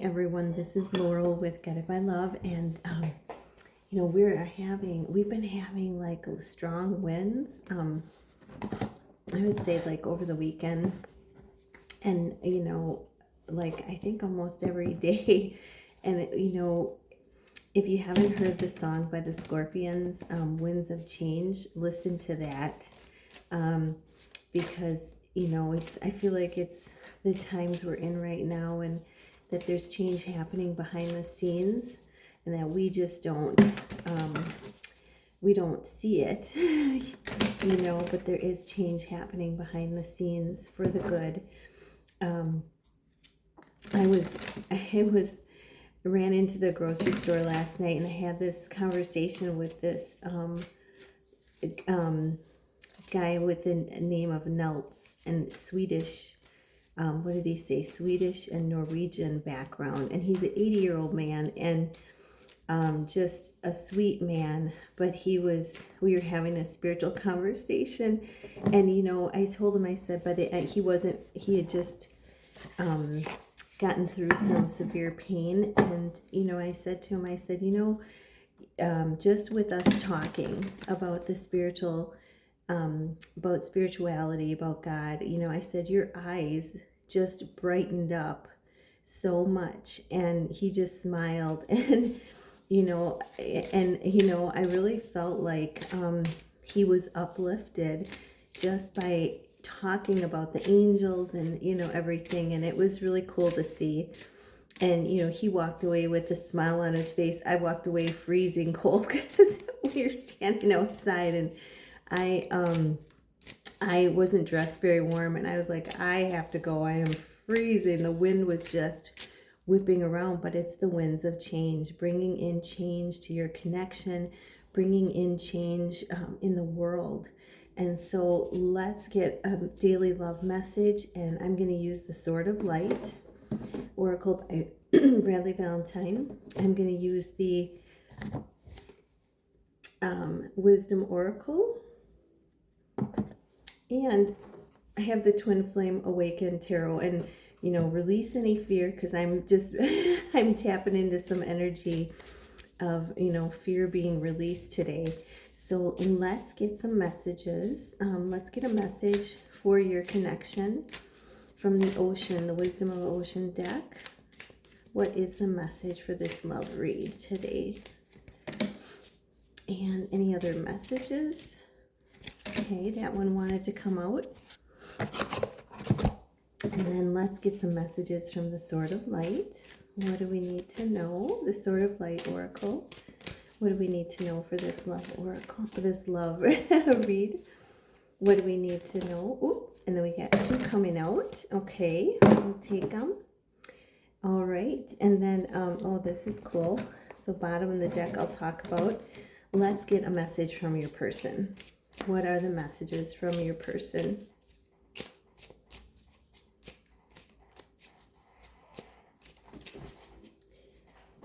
everyone, this is Laurel with Guided by Love, and we've been having like strong winds. I would say like over the weekend, and like I think almost every day. And if you haven't heard the song by the Scorpions, Winds of Change, listen to that, because I feel like it's the times we're in right now, and that there's change happening behind the scenes, and that we just don't see it, but there is change happening behind the scenes for the good. I ran into the grocery store last night, and I had this conversation with this guy with the name of Nelts, and Swedish. What did he say? Swedish and Norwegian background, and he's an 80-year-old man, and just a sweet man. But we were having a spiritual conversation, and I told him, I said by the end he had just gotten through some severe pain, and I said to him, I said, just with us talking about the spiritual, about spirituality, about God, I said, your eyes just brightened up so much. And he just smiled, and I really felt like he was uplifted just by talking about the angels and everything, and it was really cool to see. And he walked away with a smile on his face. I walked away freezing cold because we were standing outside, and I wasn't dressed very warm, and I was like, I have to go. I am freezing. The wind was just whipping around, but it's the winds of change, bringing in change to your connection, bringing in change in the world. And so let's get a daily love message, and I'm going to use the Sword of Light Oracle by Bradley Valentine. I'm going to use the Wisdom Oracle, and I have the Twinflame Awaken Tarot. And release any fear, because I'm tapping into some energy of fear being released today. So let's get some messages. Let's get a message for your connection from the Ocean, the Wisdom of Ocean deck. What is the message for this love read today? And any other messages? Okay, that one wanted to come out. And then let's get some messages from the Sword of Light. What do we need to know? The Sword of Light Oracle. What do we need to know for this love oracle, for this love read? What do we need to know? Ooh, and then we got two coming out. Okay, we'll take them. All right, and then, oh, this is cool. So bottom of the deck I'll talk about. Let's get a message from your person. What are the messages from your person?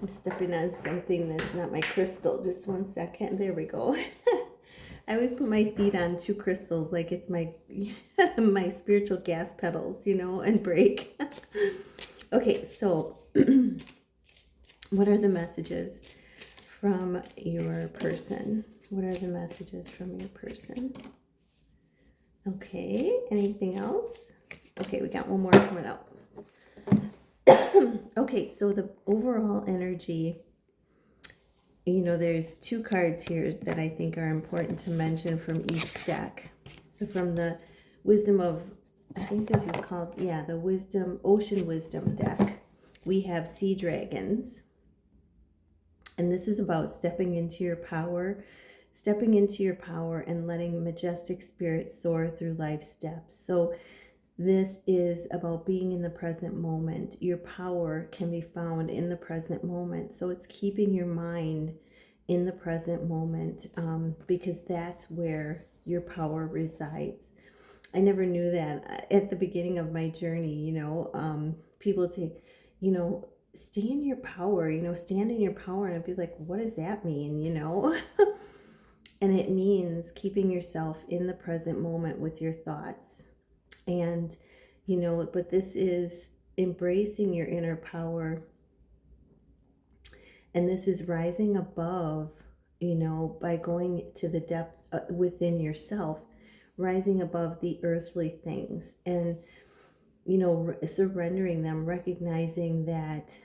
I'm stepping on something that's not my crystal. Just one second. There we go. I always put my feet on two crystals like it's my my spiritual gas pedals, and brake. Okay, so what are the messages from your person? What are the messages from your person? Okay, anything else? Okay, we got one more coming out. Okay, so the overall energy, there's two cards here that I think are important to mention from each deck. So from the Wisdom of, I think this is called, the Wisdom, Ocean Wisdom deck, we have Sea Dragons. And this is about stepping into your power and letting majestic spirit soar through life's steps. So this is about being in the present moment. Your power can be found in the present moment. So it's keeping your mind in the present moment, because that's where your power resides. I never knew that at the beginning of my journey. People would say, stay in your power, stand in your power. And I'd be like, what does that mean, And it means keeping yourself in the present moment with your thoughts. And, but this is embracing your inner power And this is rising above, by going to the depth within yourself, rising above the earthly things, and surrendering them, recognizing that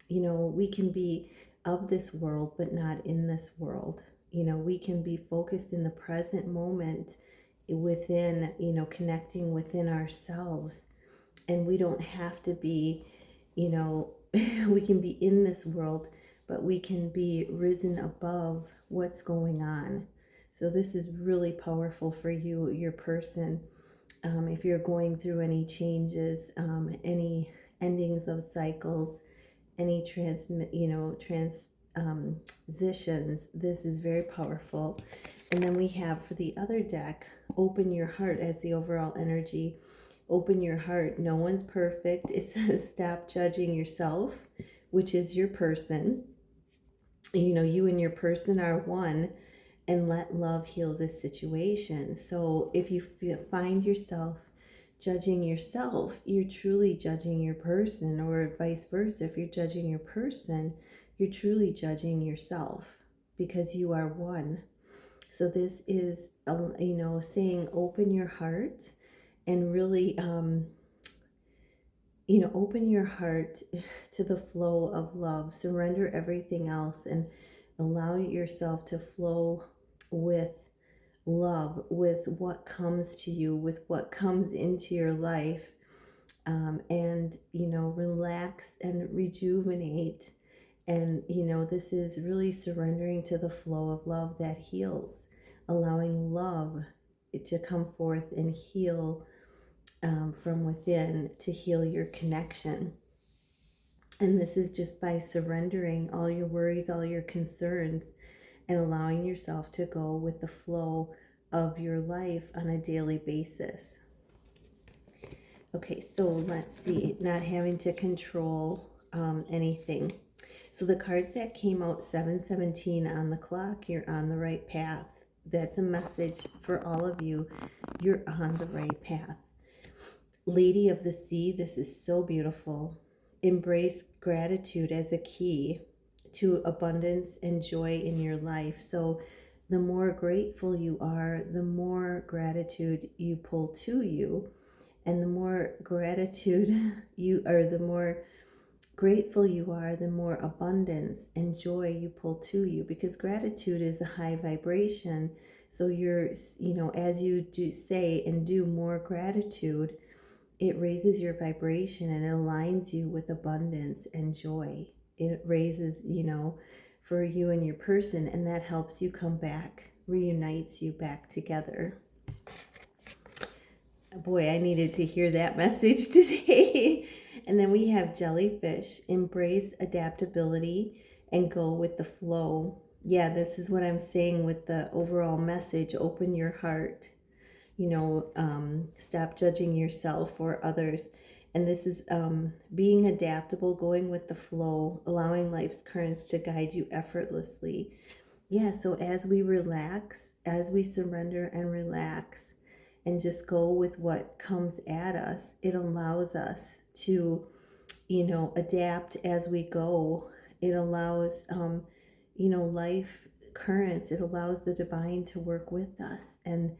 we can be of this world but not in this world. We can be focused in the present moment within, connecting within ourselves, and we don't have to be, we can be in this world, but we can be risen above what's going on. So this is really powerful for you, your person. If you're going through any changes, any endings of cycles, any transitions, this is very powerful. And then we have for the other deck, open your heart as the overall energy. Open your heart. No one's perfect. It says stop judging yourself, which is your person. You and your person are one, and let love heal this situation. So if you find yourself judging yourself, you're truly judging your person, or vice versa. If you're judging your person, you're truly judging yourself, because you are one. So this is, saying open your heart and really, open your heart to the flow of love. Surrender everything else and allow yourself to flow with love, with what comes to you, with what comes into your life, and relax and rejuvenate. And this is really surrendering to the flow of love that heals, allowing love to come forth and heal, from within, to heal your connection. And this is just by surrendering all your worries, all your concerns, and allowing yourself to go with the flow of your life on a daily basis. Okay, so let's see, not having to control anything. So the cards that came out, 717 on the clock, you're on the right path. That's a message for all of you. You're on the right path. Lady of the Sea, this is so beautiful. Embrace gratitude as a key to abundance and joy in your life. So the more grateful you are, the more gratitude you pull to you. And the more gratitude you are, the more grateful you are, the more abundance and joy you pull to you, because gratitude is a high vibration. So you're, as you do say and do more gratitude, it raises your vibration and it aligns you with abundance and joy. It raises, for you and your person, and that helps you come back, reunites you back together. Boy, I needed to hear that message today. And then we have Jellyfish. Embrace adaptability and go with the flow. Yeah, this is what I'm saying with the overall message. Open your heart. Stop judging yourself or others. And this is being adaptable, going with the flow, allowing life's currents to guide you effortlessly. Yeah, so as we relax, as we surrender and relax, and just go with what comes at us, it allows us to, adapt as we go. It allows, life currents, it allows the divine to work with us. And,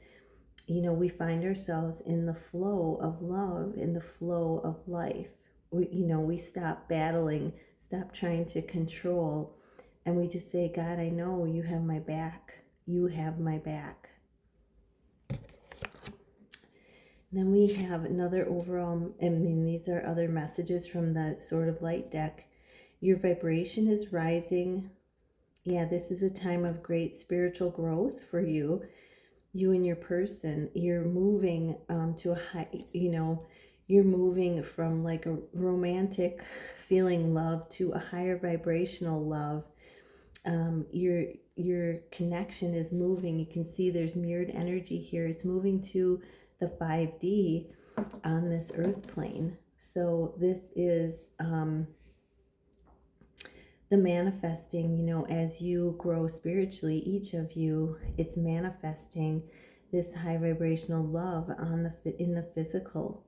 we find ourselves in the flow of love, in the flow of life. We stop battling, stop trying to control, and we just say, God, I know you have my back. You have my back. Then we have another overall, these are other messages from the Sword of Light deck. Your vibration is rising. Yeah, this is a time of great spiritual growth for you. You and your person, you're moving to a high, you're moving from like a romantic feeling love to a higher vibrational love. Your connection is moving. You can see there's mirrored energy here. It's moving to the 5D on this earth plane. So this is the manifesting, as you grow spiritually, each of you, it's manifesting this high vibrational love in the physical.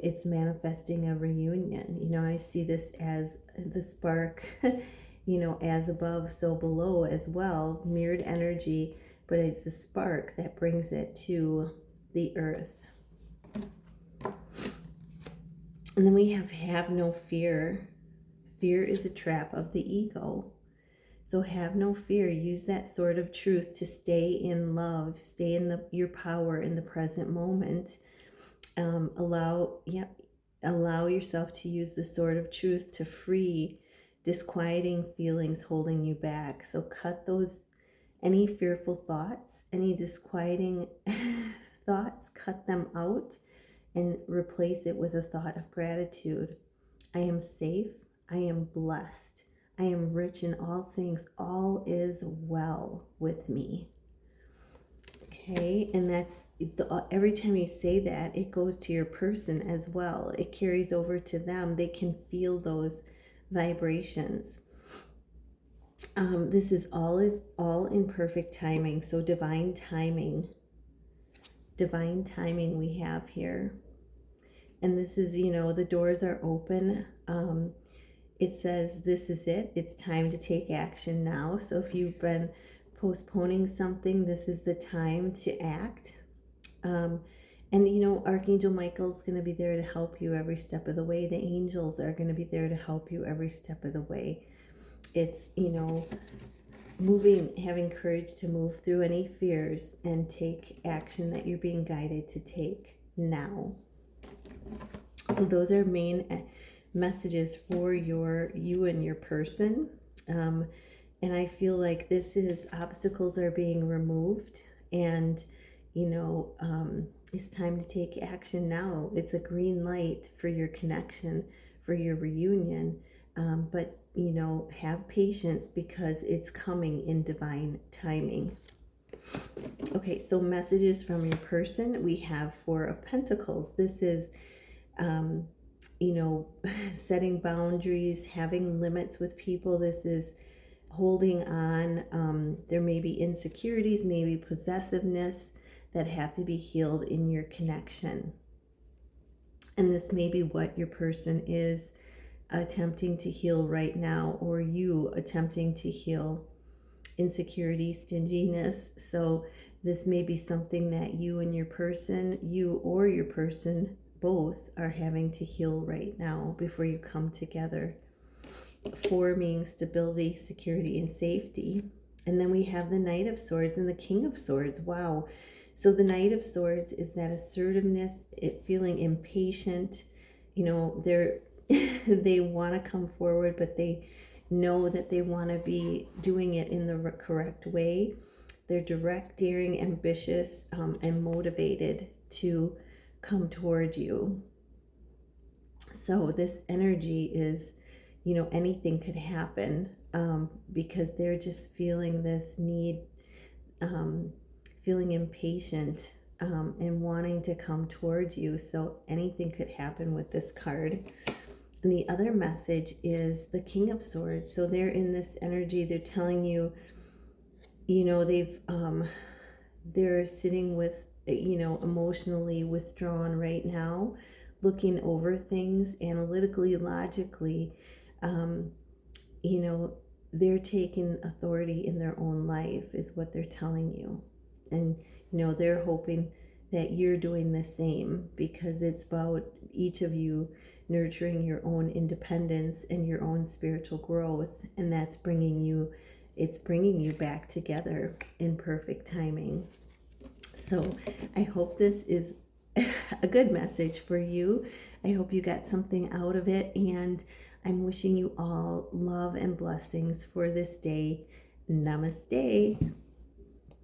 It's manifesting a reunion. I see this as the spark, as above, so below as well, mirrored energy, but it's the spark that brings it to the earth. And then we have no fear. Fear is a trap of the ego. So have no fear. Use that sword of truth to stay in love, stay in your power in the present moment. Allow yourself to use the sword of truth to free disquieting feelings holding you back. So cut any fearful thoughts, any disquieting thoughts, cut them out and replace it with a thought of gratitude. I am safe. I am blessed. I am rich in all things. All is well with me. Okay, and that's every time you say that, it goes to your person as well. It carries over to them. They can feel those vibrations. This is all in perfect timing. So divine timing we have here. And this is, the doors are open. It says, this is it. It's time to take action now. So if you've been postponing something, this is the time to act. And Archangel Michael's going to be there to help you every step of the way. The angels are going to be there to help you every step of the way. It's, having courage to move through any fears and take action that you're being guided to take now. So those are main messages for you and your person. And I feel like this is obstacles are being removed, and it's time to take action now. It's a green light for your connection, for your reunion. But have patience because it's coming in divine timing. Okay, so messages from your person. We have Four of Pentacles. This is setting boundaries, having limits with people. This is holding on. There may be insecurities, maybe possessiveness that have to be healed in your connection. And this may be what your person is attempting to heal right now, or you attempting to heal insecurity, stinginess. So this may be something that you or your person both are having to heal right now before you come together. Four meaning stability, security, and safety. And then we have the Knight of Swords and the King of Swords. Wow. So the Knight of Swords is that assertiveness, feeling impatient. They want to come forward, but they know that they want to be doing it in the correct way. They're direct, daring, ambitious, and motivated to come toward you. So this energy is, anything could happen, because they're just feeling this need, feeling impatient, and wanting to come toward you. So anything could happen with this card. And the other message is the King of Swords. So they're in this energy. They're telling you, they're sitting with, emotionally withdrawn right now, looking over things analytically, logically. They're taking authority in their own life is what they're telling you. And, they're hoping that you're doing the same, because it's about each of you nurturing your own independence and your own spiritual growth. And that's bringing you back together in perfect timing. So I hope this is a good message for you. I hope you got something out of it, and I'm wishing you all love and blessings for this day. Namaste.